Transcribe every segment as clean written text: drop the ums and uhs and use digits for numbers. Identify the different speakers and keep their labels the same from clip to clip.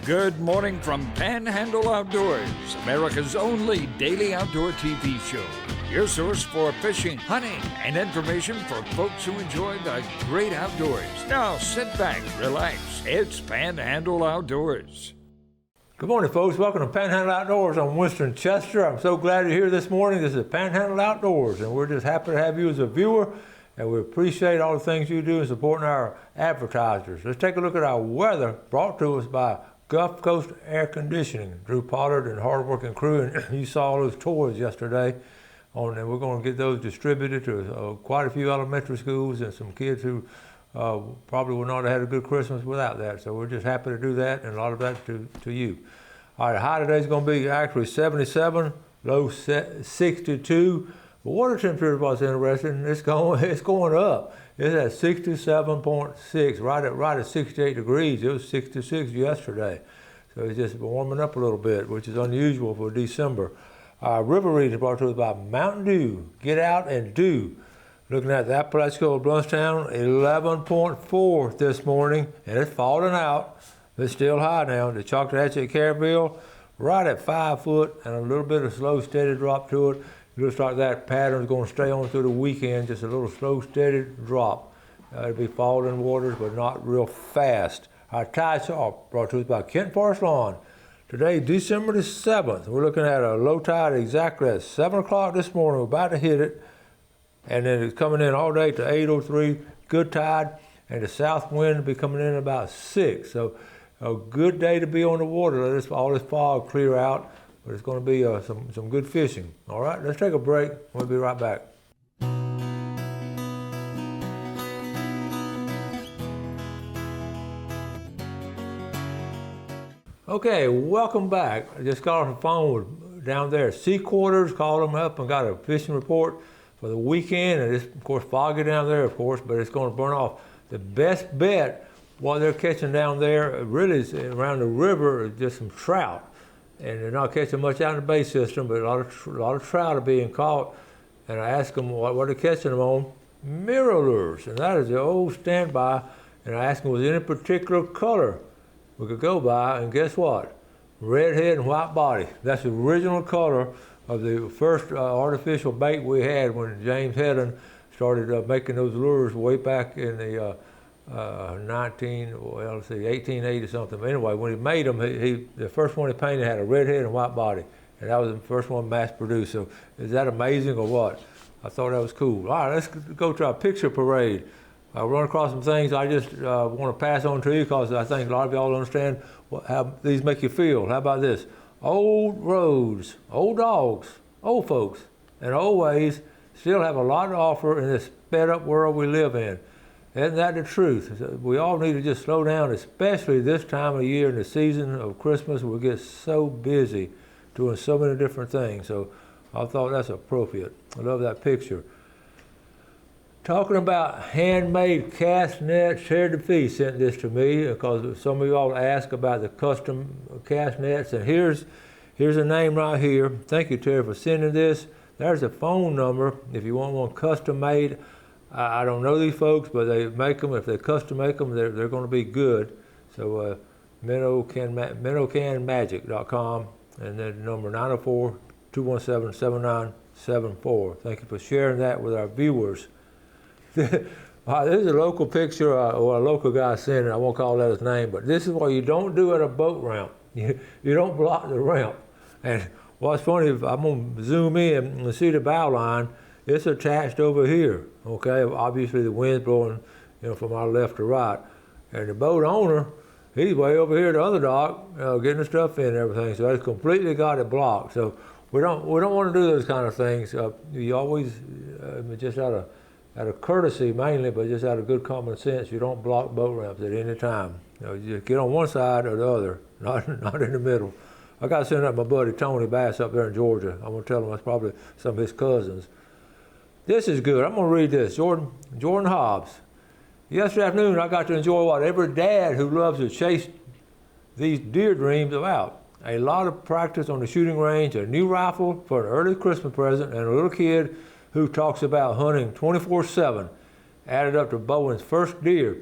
Speaker 1: Good morning from Panhandle Outdoors, America's only daily outdoor TV show. Your source for fishing, hunting, and information for folks who enjoy the great outdoors. Now sit back, relax. It's Panhandle Outdoors.
Speaker 2: Good morning, folks. Welcome to Panhandle Outdoors. I'm Winston Chester. I'm so glad you're here this morning. This is Panhandle Outdoors, and we're just happy to have you as a viewer, and we appreciate all the things you do in supporting our advertisers. Let's take a look at our weather brought to us by Gulf Coast Air Conditioning. Drew Pollard and hard-working crew, and you saw those toys yesterday, and we're going to get those distributed to quite a few elementary schools and some kids who probably would not have had a good Christmas without that. So we're just happy to do that, and a lot of that to you. All right, high today is going to be actually 77, low 62. The water temperature was interesting. It's going up. It's at 67.6, right at 68 degrees. It was 66 yesterday. So it's just warming up a little bit, which is unusual for December. River reading brought to us by Mountain Dew. Get out and do. Looking at the Apalachicola Bluntstown, 11.4 this morning, and it's falling out. It's still high now. The Choctahatchee Caryville, right at 5 foot, and a little bit of slow, steady drop to it. It looks like that pattern is going to stay on through the weekend, just a little slow, steady drop. It'll be falling waters, but not real fast. Our tide chart brought to us by Kent Forest Lawn. Today, December the 7th, we're looking at a low tide exactly at 7 o'clock this morning. We're about to hit it, and then it's coming in all day to 8:03. Good tide, and the south wind will be coming in about 6. So a good day to be on the water. Let all this fog clear out. But it's going to be some good fishing. All right, let's take a break. We'll be right back. Okay, welcome back. I just got off the phone with down there at Sea Quarters, called them up and got a fishing report for the weekend. And it's, of course, foggy down there, of course, but it's going to burn off. The best bet, what they're catching down there, really is around the river, is just some trout. And they're not catching much out in the bay system, but a lot of trout are being caught. And I asked them what they're catching them on. Mirror lures, and that is the old standby. And I asked them, was there any particular color we could go by? And guess what? Red head and white body. That's the original color of the first artificial bait we had when James Hedden started making those lures way back in the 1880 something. But anyway, when he made them, the first one he painted had a red head and white body, and that was the first one mass produced. So is that amazing or what? I thought that was cool. All right, let's go to our picture parade. I'll run across some things I just want to pass on to you because I think a lot of y'all understand how these make you feel. How about this? Old roads, old dogs, old folks, and old ways still have a lot to offer in this sped up world we live in. Isn't that the truth? We all need to just slow down, especially this time of year in the season of Christmas. We get so busy doing so many different things. So I thought that's appropriate. I love that picture. Talking about handmade cast nets, Charity Fee sent this to me because some of you all asked about the custom cast nets. And here's a name right here. Thank you, Terry, for sending this. There's a phone number if you want one custom made. I don't know these folks, but they make them. If they custom make them, they're going to be good. So minnowcanmagic.com, and then number 904-217-7974. Thank you for sharing that with our viewers. This is a local picture, or a local guy sent it. I won't call that his name, but this is what you don't do at a boat ramp. You don't block the ramp. And what's funny, if I'm going to zoom in and see the bow line, it's attached over here, okay? Obviously the wind's blowing, from our left to right. And the boat owner, he's way over here at the other dock, getting the stuff in and everything. So it's completely got it blocked. So we don't want to do those kind of things. You always, just out of courtesy mainly, but just out of good common sense, you don't block boat ramps at any time. You just get on one side or the other, not in the middle. I got to send up my buddy Tony Bass up there in Georgia. I'm going to tell him that's probably some of his cousins. This is good. I'm going to read this. Jordan Hobbs. Yesterday afternoon, I got to enjoy what every dad who loves to chase these deer dreams about. A lot of practice on the shooting range, a new rifle for an early Christmas present, and a little kid who talks about hunting 24/7 added up to Bowen's first deer.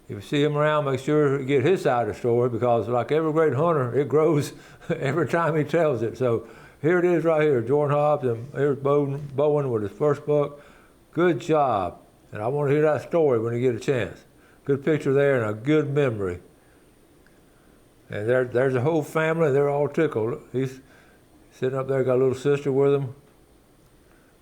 Speaker 2: if you see him around, make sure you get his side of the story, because like every great hunter, it grows every time he tells it. So here it is right here, Jordan Hobbs, and here's Bowen with his first buck. Good job. And I want to hear that story when you get a chance. Good picture there and a good memory. And there's a whole family, they're all tickled. He's sitting up there, got a little sister with him.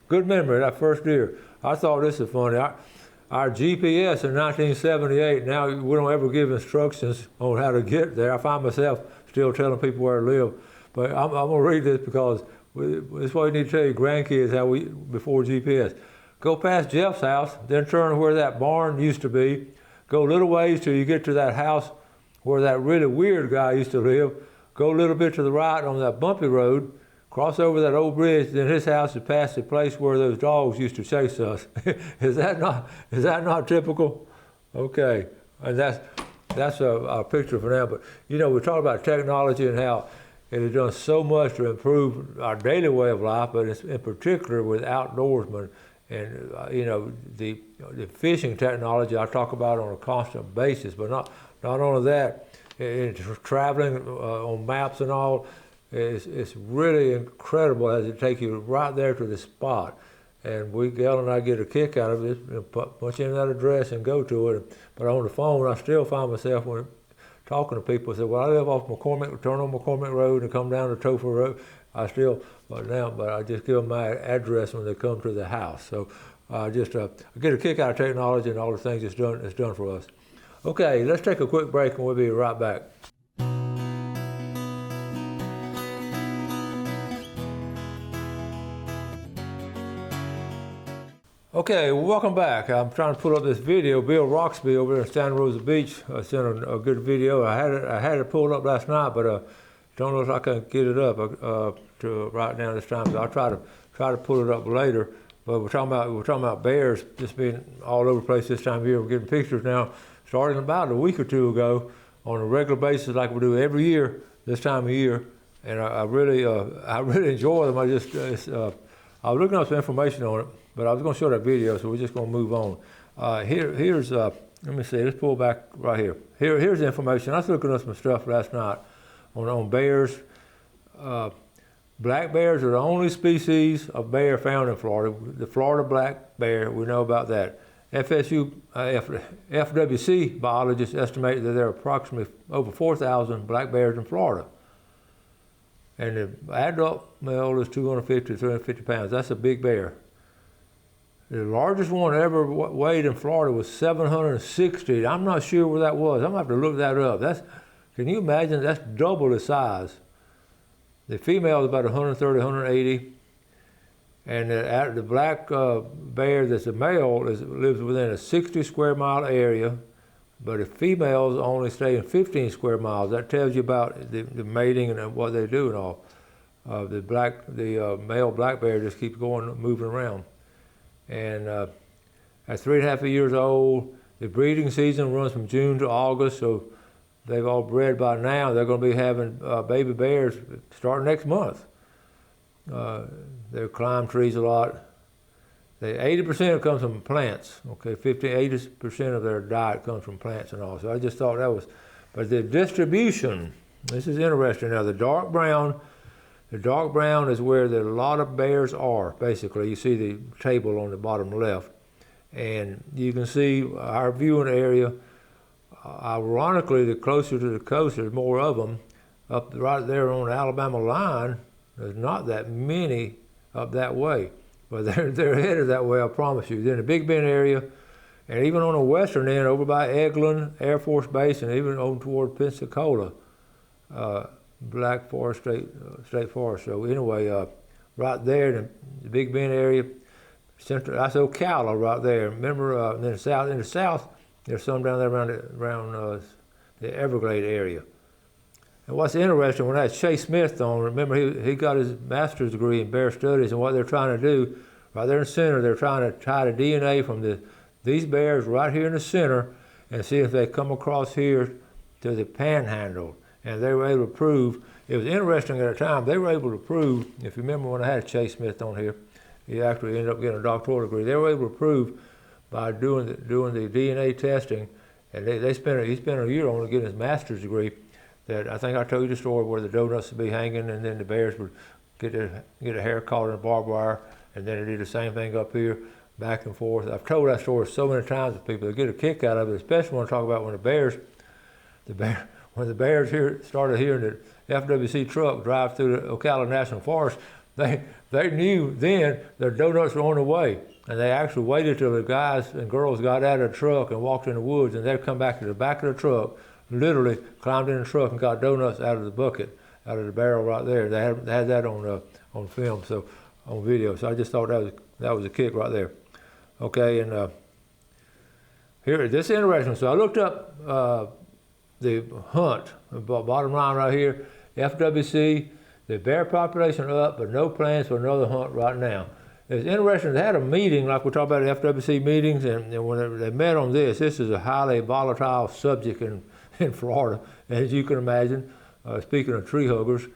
Speaker 2: Good memory, that first deer. I thought this is funny. Our GPS in 1978, now we don't ever give instructions on how to get there. I find myself still telling people where to live. But I'm going to read this because this is what you need to tell your grandkids before GPS. Go past Jeff's house, then turn where that barn used to be. Go a little ways till you get to that house where that really weird guy used to live. Go a little bit to the right on that bumpy road. Cross over that old bridge, then his house is past the place where those dogs used to chase us. Is that not typical? Okay, and that's a picture for now. But you know, we talk about technology and how it has done so much to improve our daily way of life, but it's in particular with outdoorsmen. And you know, the fishing technology I talk about on a constant basis, but not only that, it's traveling on maps and all. It's really incredible as it takes you right there to the spot. And Gail and I get a kick out of it, punch in that address and go to it. But on the phone, I still find myself when talking to people, say, well, I live off McCormick, turn on McCormick Road and come down to Topher Road. But I just give them my address when they come to the house. So I get a kick out of technology and all the things it's done for us. Okay, let's take a quick break and we'll be right back. Okay, well, welcome back. I'm trying to pull up this video. Bill Roxby over there in Santa Rosa Beach sent a good video. I had it pulled up last night, but don't know if I can get it up to right now this time. So I'll try to pull it up later. But we're talking about bears just being all over the place this time of year. We're getting pictures now, starting about a week or two ago, on a regular basis, like we do every year this time of year. And I really enjoy them. I was looking up some information on it, but I was going to show that video, so we're just going to move on. Here's let me see. Let's pull back right here. Here's the information. I was looking up some stuff last night on bears. Black bears are the only species of bear found in Florida. The Florida black bear, we know about that. FWC biologists estimate that there are approximately over 4,000 black bears in Florida. And the adult male is 250 to 350 pounds. That's a big bear. The largest one ever weighed in Florida was 760. I'm not sure where that was. I'm going to have to look that up. Can you imagine? That's double the size. The female is about 130, 180. And the black bear that's a male lives within a 60 square mile area, but the females only stay in 15 square miles. That tells you about the mating and what they do and all. The male black bear just keeps moving around. And at 3.5 years old, the breeding season runs from June to August, so they've all bred by now. They're going to be having baby bears starting next month. They climb trees a lot. 80% comes from plants. Okay, 80% of their diet comes from plants and all. So I just thought that was, but the distribution, this is interesting. Now the dark brown is where a lot of bears are. Basically, you see the table on the bottom left, and you can see our viewing area. Ironically, the closer to the coast, there's more of them. Up right there on the Alabama line, there's not that many up that way, but they're headed that way, I promise you. Then the Big Bend area, and even on the western end, over by Eglin Air Force Base, and even over toward Pensacola, Black Forest State Forest. So anyway, right there in the Big Bend area, central, that's Ocala right there. Remember, in the south, there's some down there around the Everglade area. And what's interesting, when I had Chase Smith on, remember he got his master's degree in bear studies, and what they're trying to do, right there in the center, they're trying to tie the DNA from these bears right here in the center and see if they come across here to the Panhandle. And they were able to prove, it was interesting at the time, they were able to prove, if you remember when I had Chase Smith on here, he actually ended up getting a doctoral degree. They were able to prove by doing the DNA testing And he spent a year on to get his master's degree. That I think I told you the story where the donuts would be hanging, and then the bears would get a hair caught in a barbed wire, and then they did the same thing up here, back and forth. I've told that story so many times to people. They get a kick out of it, especially when I talk about when the bears here started hearing the FWC truck drive through the Ocala National Forest. They knew then their donuts were on the way, and they actually waited till the guys and girls got out of the truck and walked in the woods, and they'd come back to the back of the truck, literally climbed in the truck and got donuts out of the bucket, out of the barrel right there. They had that on film, so on video. So I just thought that was a kick right there. Okay, and here, this is interesting. So I looked up the hunt, bottom line right here, FWC, the bear population up, but no plans for another hunt right now. It's interesting, they had a meeting, like we talk about FWC meetings, and when they met on this is a highly volatile subject in Florida, as you can imagine. Speaking of tree huggers,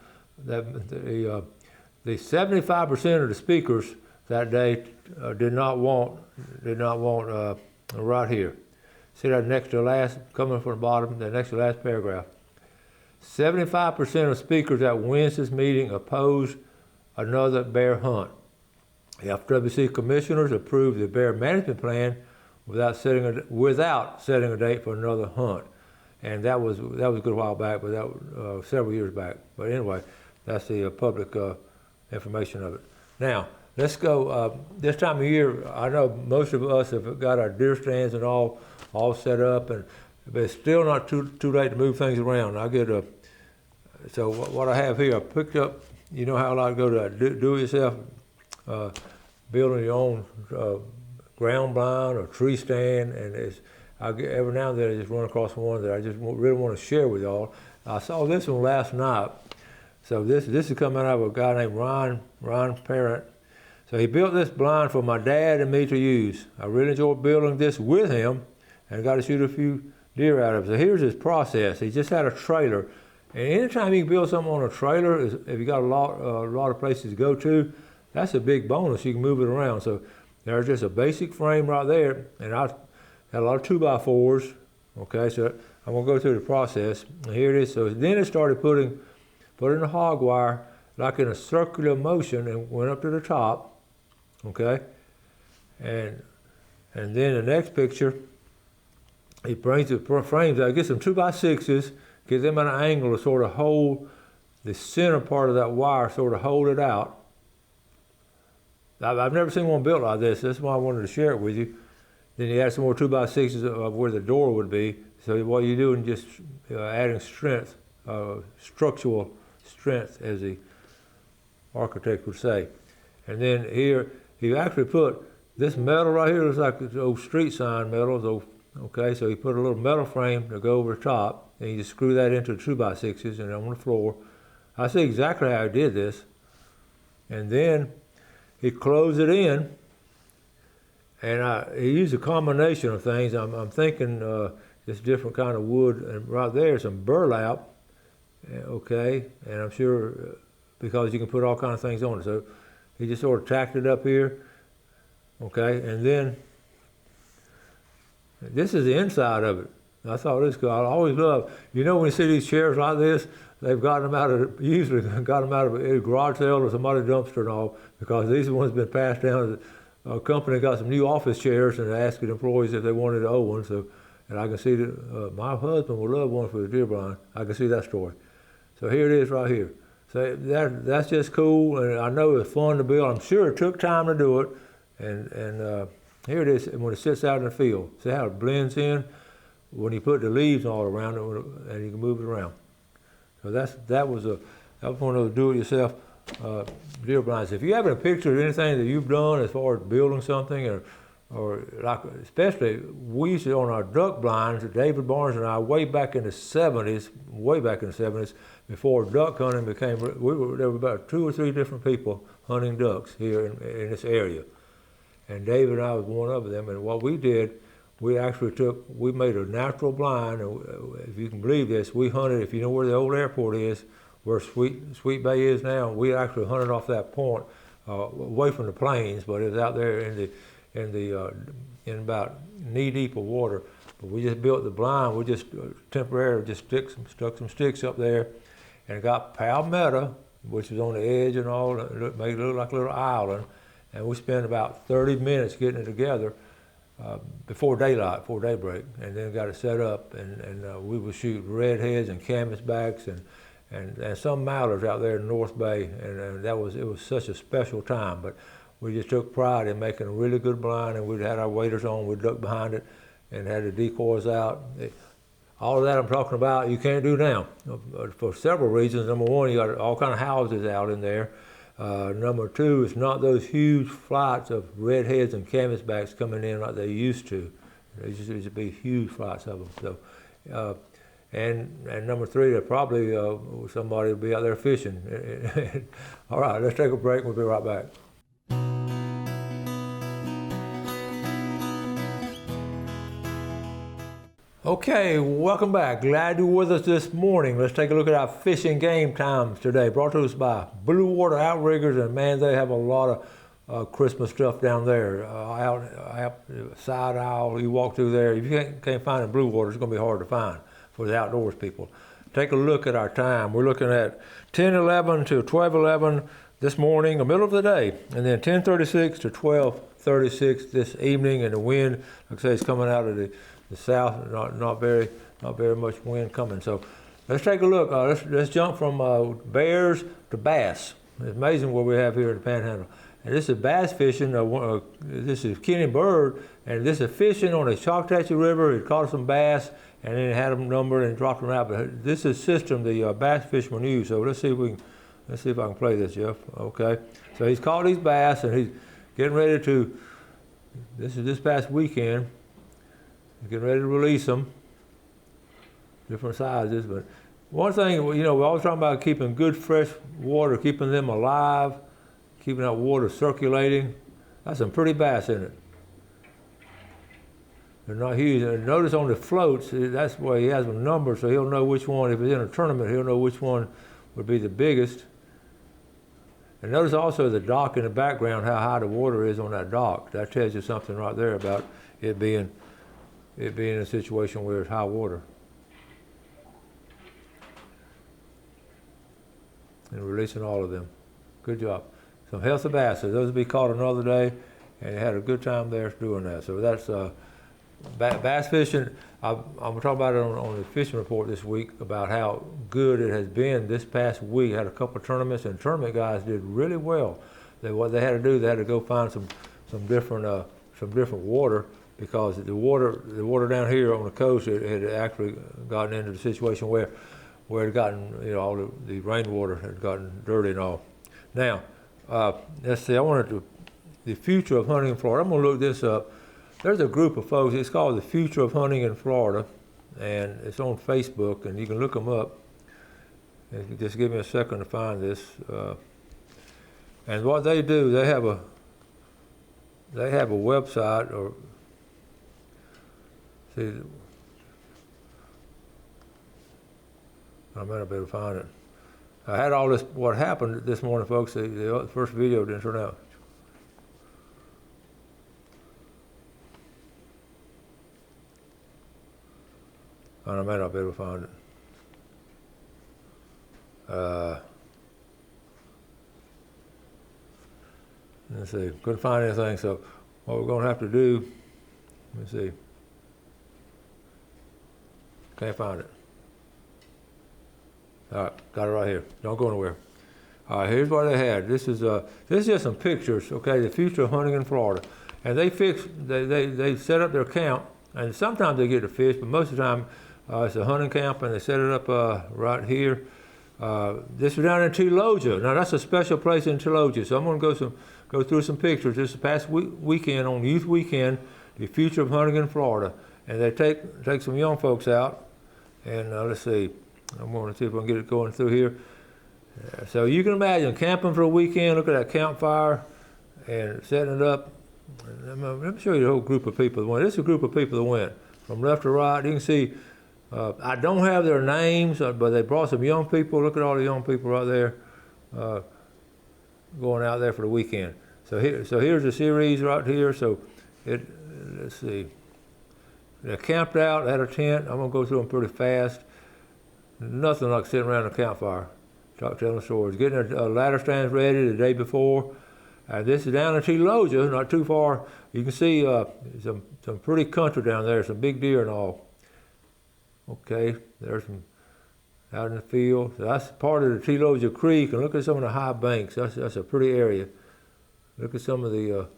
Speaker 2: the 75% of the speakers that day did not want right here. See that next to last, coming from the bottom, the next to last paragraph. 75% of speakers at Wednesday's meeting opposed another bear hunt. The FWC commissioners approved the bear management plan without setting a date for another hunt. And that was a good while back, but that was several years back. But anyway, that's the public information of it. Now, let's go, this time of year, I know most of us have got our deer stands and all set up, but it's still not too late to move things around. I get so what I have here, I picked up, you know how I like to go to do-it-yourself, building your own ground blind or tree stand, and every now and then I just run across one that I just really want to share with y'all. I saw this one last night. So this is coming out of a guy named Ron Parent. So he built this blind for my dad and me to use. I really enjoyed building this with him and got to shoot a few deer out of it. So here's his process. He just had a trailer. And anytime you can build something on a trailer, if you got a lot of places to go to, that's a big bonus. You can move it around. So there's just a basic frame right there. And I had a lot of 2x4s. Okay, so I'm gonna go through the process. And here it is. So then it started putting the hog wire like in a circular motion and went up to the top. Okay, and then the next picture, he brings the frames. I get some 2x6s, get them at an angle to sort of hold the center part of that wire, sort of hold it out. I've never seen one built like this. That's why I wanted to share it with you. Then you add some more 2x6s of where the door would be. So what you're doing is just adding strength, structural strength, as the architect would say. And then here, he actually put this metal right here, looks like the old street sign metal. Okay, so he put a little metal frame to go over the top, and you just screw that into the 2x6s and on the floor. I see exactly how he did this. And then he closed it in, and he used a combination of things. I'm thinking this different kind of wood, and right there some burlap, okay, and I'm sure because you can put all kinds of things on it. So he just sort of tacked it up here, okay, and then this is the inside of it. I thought this cool. I always love, when you see these chairs like this, they've usually got them out of a garage sale or some other dumpster and all, because these ones have been passed down. A company got some new office chairs and asked the employees if they wanted an old one. So, and I can see that my husband would love one for the deer blind. I can see that story. So here it is right here. So that's just cool, and I know it's fun to build. I'm sure it took time to do it, and here it is when it sits out in the field. See how it blends in when you put the leaves all around it, and you can move it around. So that was one of those do-it-yourself deer blinds. If you have a picture of anything that you've done as far as building something, or like, especially we used to on our duck blinds, David Barnes and I, way back in the 70s, before duck hunting became, there were about 2 or 3 different people hunting ducks here in this area. And David and I was one of them, and what we did, we made a natural blind, and if you can believe this, we hunted, if you know where the old airport is, where Sweet Bay is now, we actually hunted off that point, away from the plains, but it was out there in about knee deep of water. But we just built the blind. We just temporarily just stuck some sticks up there, and got palmetto, which is on the edge and all, made it look like a little island. And we spent about 30 minutes getting it together before daylight, before daybreak, and then got it set up. And we would shoot redheads and canvasbacks and some mallards out there in the North Bay, and it was such a special time. But we just took pride in making a really good blind, and we had our waders on, we'd duck behind it, and had the decoys out. All of that I'm talking about, you can't do now for several reasons. Number one, you got all kind of houses out in there. Number two, it's not those huge flights of redheads and canvasbacks coming in like they used to. There used to be huge flights of them. So, and number three, that probably somebody will be out there fishing. All right, let's take a break. We'll be right back. Okay, welcome back. Glad you're with us this morning. Let's take a look at our fishing game times today. Brought to us by Blue Water Outriggers, and man, they have a lot of Christmas stuff down there. Out side aisle, you walk through there. If you can't find it in Blue Water, it's going to be hard to find for the outdoors people. Take a look at our time. We're looking at 10:11 to 12:11 this morning, the middle of the day, and then 10:36 to 12:36 this evening. And the wind, like I say, is coming out of the south, not very much wind coming. So let's take a look. Let's jump from bears to bass. It's amazing what we have here in the Panhandle. And this is bass fishing. This is Kenny Bird, and this is fishing on the Choctaw River. He caught some bass, and then had them numbered and dropped them out. But this is system the bass fishermen use. So let's see if I can play this, Jeff. Okay. So he's caught these bass, and he's getting ready to. This is this past weekend. Getting ready to release them, different sizes. But one thing, we're always talking about keeping good fresh water, keeping them alive, keeping that water circulating. That's some pretty bass in it. They're not huge. And notice on the floats, that's where he has them numbered, so he'll know which one, if it's in a tournament, he'll know which one would be the biggest. And notice also the dock in the background, how high the water is on that dock. That tells you something right there about it being in a situation where it's high water. And releasing all of them. Good job. Some healthy bass. Those will be caught another day, and you had a good time there doing that. So that's bass fishing. I'm going to talk about it on the fishing report this week about how good it has been this past week. Had a couple of tournaments, and tournament guys did really well. What they had to do, they had to go find some different water, because the water down here on the coast had actually gotten into the situation where it had gotten, all the rainwater had gotten dirty and all. Now, let's see, the future of hunting in Florida. I'm going to look this up. There's a group of folks, it's called the Future of Hunting in Florida, and it's on Facebook, and you can look them up. And just give me a second to find this. And what they do, they have a website, or see, I might not be able to find it. I had all this, what happened this morning, folks. The first video didn't turn out. I may not be able to find it. Let's see, couldn't find anything, so what we're going to have to do, let me see. Can't find it. All right, got it right here. Don't go anywhere. All right, here's what they had. This is just some pictures. Okay, the future of hunting in Florida, and they set up their camp, and sometimes they get to fish, but most of the time it's a hunting camp, and they set it up right here. This is down in Teloja. Now that's a special place in Teloja. So I'm going to go through some pictures. This past weekend on Youth Weekend, the future of hunting in Florida, and they take some young folks out. And let's see, I'm going to see if I can get it going through here. So you can imagine camping for a weekend, look at that campfire and setting it up. Let me show you the whole group of people that went. This is a group of people that went from left to right. You can see, I don't have their names, but they brought some young people. Look at all the young people right there going out there for the weekend. So here's the series right here. So let's see. They're camped out, had a tent. I'm gonna go through them pretty fast. Nothing like sitting around a campfire, telling stories. Getting their ladder stands ready the day before. This is down in Teloja, not too far. You can see some pretty country down there, some big deer and all. Okay, there's some out in the field. So that's part of the Teloja Creek, and look at some of the high banks. That's a pretty area. Look at some of the,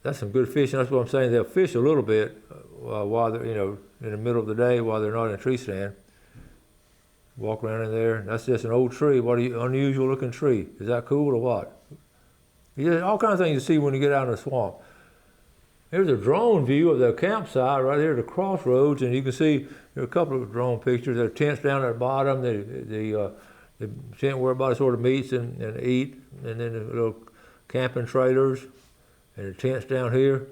Speaker 2: that's some good fishing. That's what I'm saying. They'll fish a little bit while they're, in the middle of the day while they're not in a tree stand. Walk around in there. That's just an old tree. What an unusual looking tree. Is that cool or what? Yeah, all kinds of things you see when you get out in the swamp. Here's a drone view of the campsite right here at the crossroads, and you can see there are a couple of drone pictures. There are tents down at the bottom. The tent where everybody sort of meets and eat, and then the little camping trailers and the tents down here.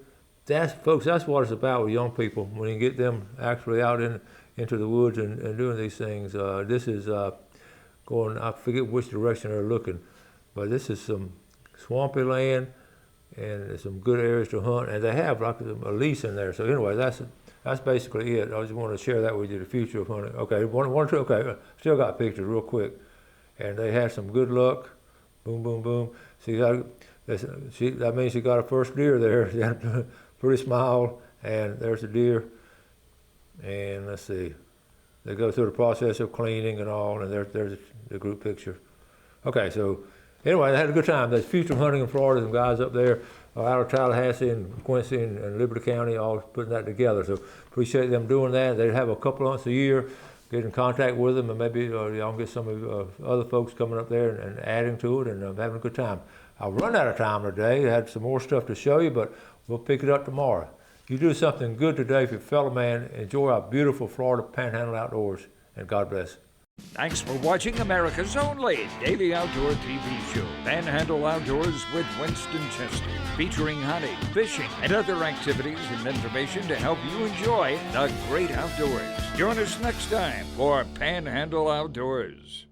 Speaker 2: Folks, that's what it's about with young people. When you get them actually out into the woods and doing these things. This is going, I forget which direction they're looking, but this is some swampy land and there's some good areas to hunt, and they have like a lease in there. So anyway, that's basically it. I just wanted to share that with you, the future of hunting. Okay, one or two, okay, still got pictures real quick. And they had some good luck. Boom, boom, boom. See, that means she got her first deer there. She had a pretty smile, and there's the deer. And let's see, they go through the process of cleaning and all, and there's the group picture. Okay, so anyway, they had a good time. There's future hunting in Florida, some guys up there out of Tallahassee and Quincy and Liberty County all putting that together. So appreciate them doing that. They have a couple of months a year, get in contact with them, and maybe y'all can get some of other folks coming up there and adding to it and having a good time. I'll run out of time today. I had some more stuff to show you, but we'll pick it up tomorrow. You do something good today for your fellow man. Enjoy our beautiful Florida Panhandle outdoors, and God bless.
Speaker 1: Thanks for watching America's only daily outdoor TV show, Panhandle Outdoors with Winston Chester, featuring hunting, fishing, and other activities and information to help you enjoy the great outdoors. Join us next time for Panhandle Outdoors.